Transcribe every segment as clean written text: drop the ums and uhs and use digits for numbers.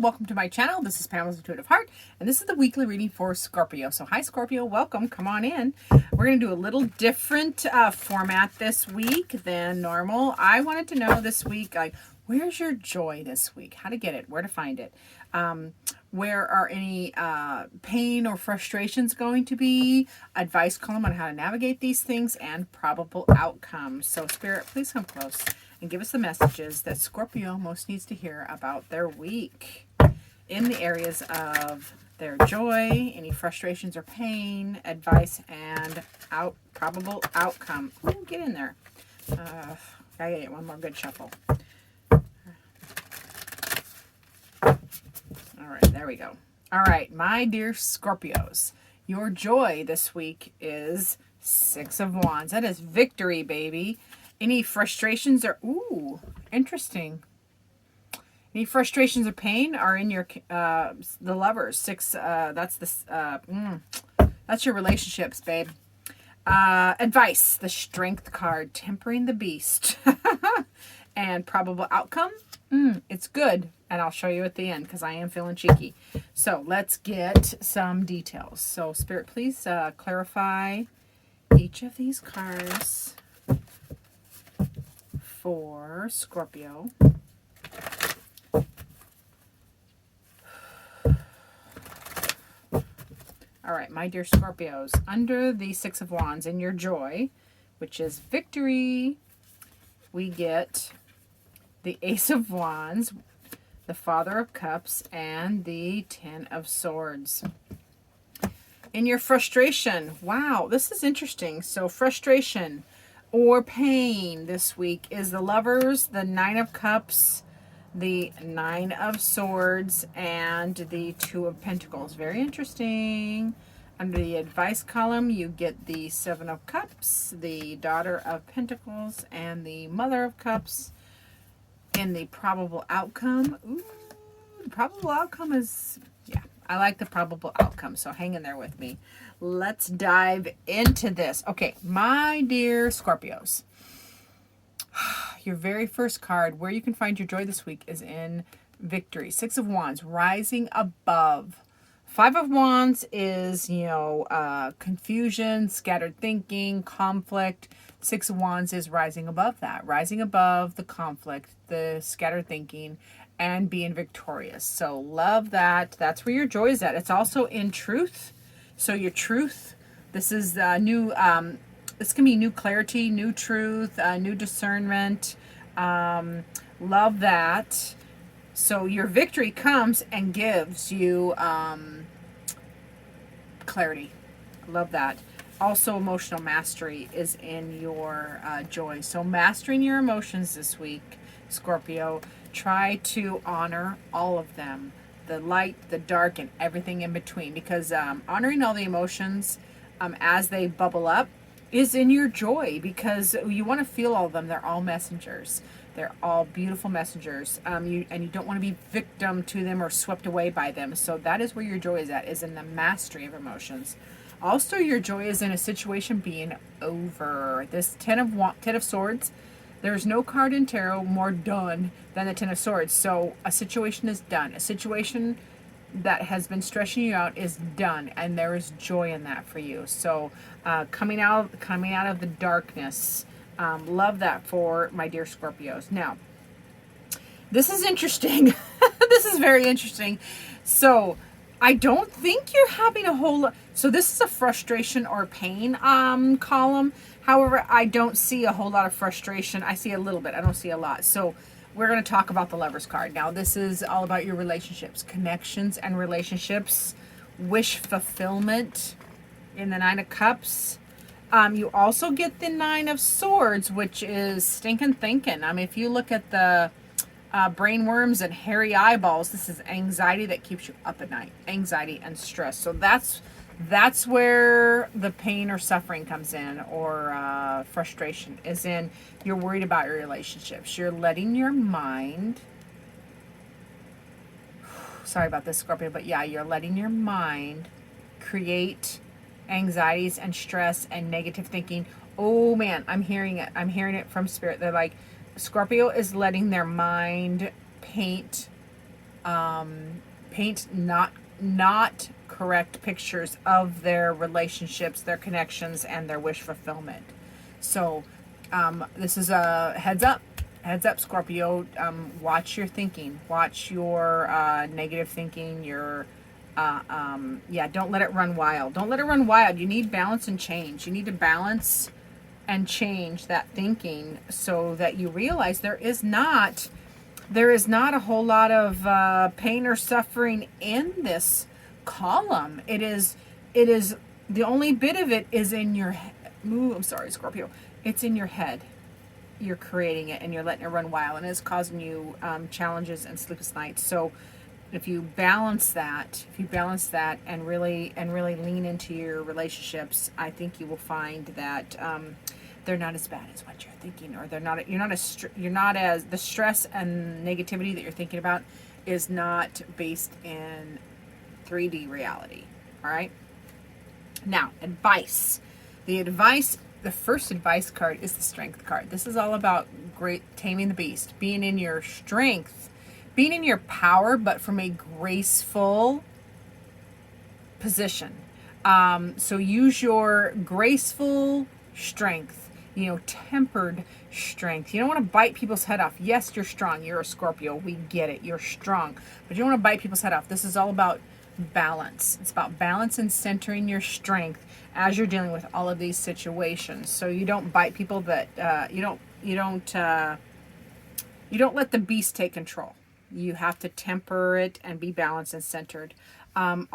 welcome to my channel. This is Pamela's Intuitive Heart, and this is the weekly reading for Scorpio. So hi Scorpio, welcome, come on in. We're going to do a little different format this week than normal. I wanted to know this week, like, where's your joy this week? How to get it, where to find it. Where are any pain or frustrations going to be? Advice column on how to navigate these things and probable outcomes. So Spirit, please come close and give us the messages that Scorpio most needs to hear about their week in the areas of their joy, any frustrations or pain, advice, and probable outcome. Ooh, get in there. Gotta get one more good shuffle. All right, there we go. All right, my dear Scorpios, your joy this week is Six of Wands. That is victory, baby. Any frustrations or, ooh, interesting. Any frustrations or pain are in your, the Lovers. That's your relationships, babe. Advice, the Strength card, tempering the beast. And probable outcome, it's good. And I'll show you at the end because I am feeling cheeky. So let's get some details. So Spirit, please clarify each of these cards for Scorpio. All right, my dear Scorpios, under the Six of Wands in your joy, which is victory, we get the Ace of Wands, the Father of Cups, and the Ten of Swords. In your frustration, wow, this is interesting. So frustration or pain this week is the Lovers, the Nine of Cups, the Nine of Swords, and the Two of Pentacles. Very interesting. Under the advice column, you get the Seven of Cups, the Daughter of Pentacles, and the Mother of Cups. In the probable outcome, ooh, the probable outcome is, yeah, I like the probable outcome, so hang in there with me. Let's dive into this. Okay, my dear Scorpios, your very first card, where you can find your joy this week, is in victory. Six of Wands, rising above. Five of Wands is, confusion, scattered thinking, conflict. Six of Wands is rising above that, rising above the conflict, the scattered thinking, and being victorious. So love that. That's where your joy is at. It's also in truth. So your truth, this is new, this can be new clarity, new truth, new discernment. Love that. So your victory comes and gives you clarity. Love that. Also, emotional mastery is in your joy. So mastering your emotions this week, Scorpio. Try to honor all of them. The light, the dark, and everything in between. Because honoring all the emotions as they bubble up is in your joy. Because you want to feel all of them. They're all messengers. They're all beautiful messengers. And you don't want to be victim to them or swept away by them. So that is where your joy is at, is in the mastery of emotions. Also, your joy is in a situation being over. This Ten of Swords, there's no card in tarot more done than the Ten of Swords. So a situation is done. A situation that has been stressing you out is done, and there is joy in that for you. So coming out of the darkness. Love that for my dear Scorpios. Now, this is interesting. This is very interesting. So I don't think you're having a whole lot. So this is a frustration or pain column. However, I don't see a whole lot of frustration. I see a little bit. I don't see a lot. So we're going to talk about the Lovers card. Now, this is all about your relationships, connections and relationships, wish fulfillment in the Nine of Cups. You also get the Nine of Swords, which is stinking thinking. I mean, if you look at the brain worms and hairy eyeballs, this is anxiety that keeps you up at night. Anxiety and stress. So that's where the pain or suffering comes in, or frustration is in. You're worried about your relationships. You're letting your mind, sorry about this, Scorpio, but yeah, you're letting your mind create anxieties and stress and negative thinking. Oh man, I'm hearing it. I'm hearing it from Spirit. They're like, Scorpio is letting their mind paint paint not correct pictures of their relationships, their connections, and their wish fulfillment. So this is a heads up, Scorpio. Watch your thinking, watch your negative thinking, your yeah, don't let it run wild. Don't let it run wild. You need balance and change. You need to balance and change that thinking so that you realize there is not a whole lot of pain or suffering in this column. It is the only bit of it is in your head. Ooh, I'm sorry, Scorpio. It's in your head. You're creating it and you're letting it run wild, and it's causing you challenges and sleepless nights. So if you balance that, and really lean into your relationships, I think you will find that they're not as bad as what you're thinking, or you're not as the stress and negativity that you're thinking about is not based in 3D reality. All right. Now, advice. The first advice card is the Strength card. This is all about taming the beast, being in your strength, being in your power, but from a graceful position. So use your graceful strength, tempered strength. You don't want to bite people's head off. Yes, you're strong. You're a Scorpio. We get it. You're strong. But you don't want to bite people's head off. This is all about balance. It's about balance and centering your strength as you're dealing with all of these situations. So you don't bite people that you don't let the beast take control. You have to temper it and be balanced and centered. You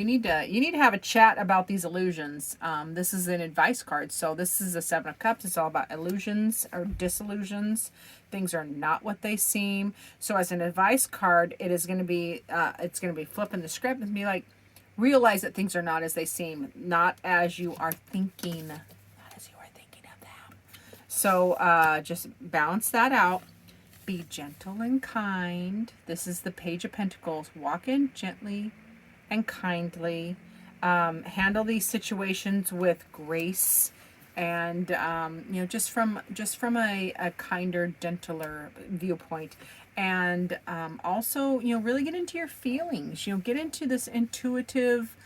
need to have a chat about these illusions. This is an advice card. So this is a 7 of Cups. It's all about illusions or disillusions. Things are not what they seem. So as an advice card, it is going to be, flipping the script and be like, realize that things are not as they seem, not as you are thinking of them. So just balance that out. Be gentle and kind. This is the Page of Pentacles. Walk in gently and kindly. Handle these situations with grace and just from a kinder, gentler viewpoint. And also, really get into your feelings. Get into this intuitive,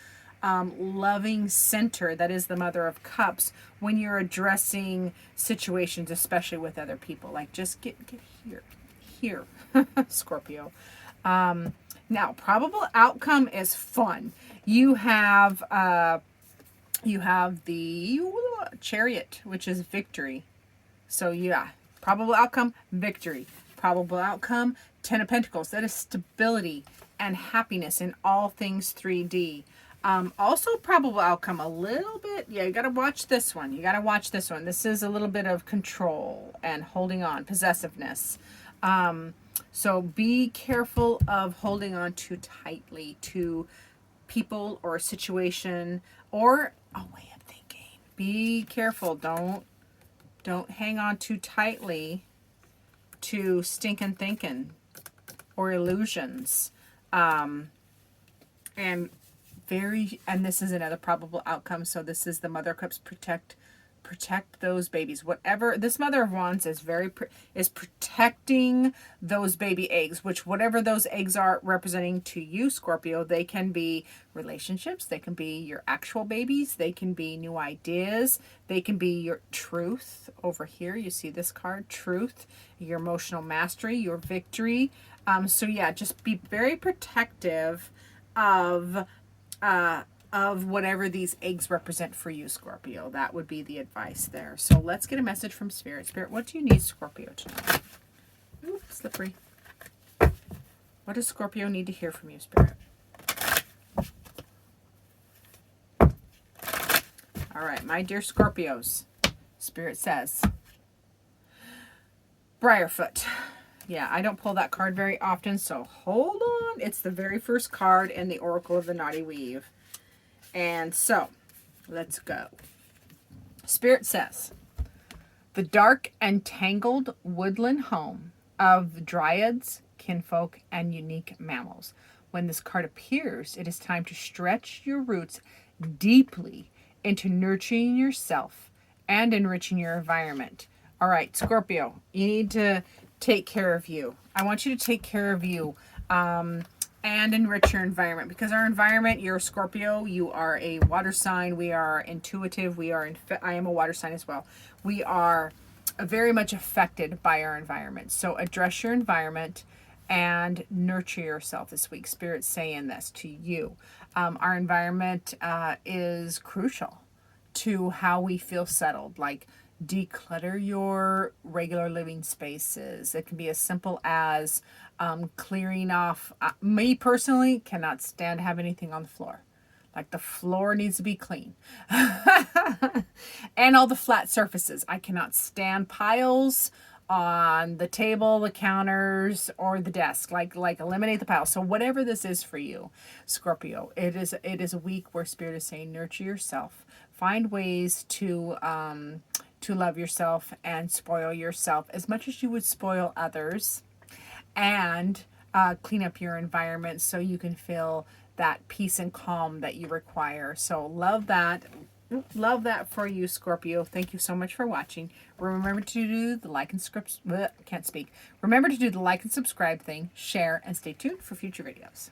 loving center that is the Mother of Cups when you're addressing situations, especially with other people. Like, just get here, Scorpio. Now, probable outcome is fun. You have the Chariot, which is victory. So yeah, probable outcome, victory. Probable outcome, 10 of Pentacles. That is stability and happiness in all things 3D. Also probable outcome a little bit. Yeah, you got to watch this one. This is a little bit of control and holding on, possessiveness. So be careful of holding on too tightly to people or a situation or a way of thinking. Be careful. Don't hang on too tightly to stinking thinking or illusions. And this is another probable outcome. So this is the Mother of Cups. Protect those babies. Whatever this Mother of Wands is is protecting those baby eggs, which whatever those eggs are representing to you, Scorpio, they can be relationships, they can be your actual babies, they can be new ideas, they can be your truth. Over here you see this card, truth, your emotional mastery, your victory. So yeah, just be very protective of whatever these eggs represent for you, Scorpio. That would be the advice there. So let's get a message from Spirit. Spirit, what do you need, Scorpio, tonight? Ooh, slippery. What does Scorpio need to hear from you, Spirit? All right, my dear Scorpios, Spirit says, Briarfoot. Yeah, I don't pull that card very often, so hold on. It's the very first card in the Oracle of the Naughty Weave. And so, let's go. Spirit says, the dark and tangled woodland home of dryads, kinfolk, and unique mammals. When this card appears, it is time to stretch your roots deeply into nurturing yourself and enriching your environment. All right, Scorpio, you need to take care of you. I want you to take care of you. And enrich your environment, because our environment, you're a Scorpio, you are a water sign, we are intuitive, I am a water sign as well. We are very much affected by our environment. So address your environment and nurture yourself this week. Spirit's saying this to you. Our environment is crucial to how we feel settled. Like, declutter your regular living spaces. It can be as simple as clearing off. Me personally cannot stand to have anything on the floor. Like, the floor needs to be clean. And all the flat surfaces. I cannot stand piles on the table, the counters, or the desk. Like eliminate the piles. So whatever this is for you, Scorpio, it is a week where Spirit is saying nurture yourself. Find ways to love yourself and spoil yourself as much as you would spoil others, and clean up your environment so you can feel that peace and calm that you require. So love that. Love that for you, Scorpio. Thank you so much for watching. Remember to do the like and subscribe. Can't speak. Remember to do the like and subscribe thing, share, and stay tuned for future videos.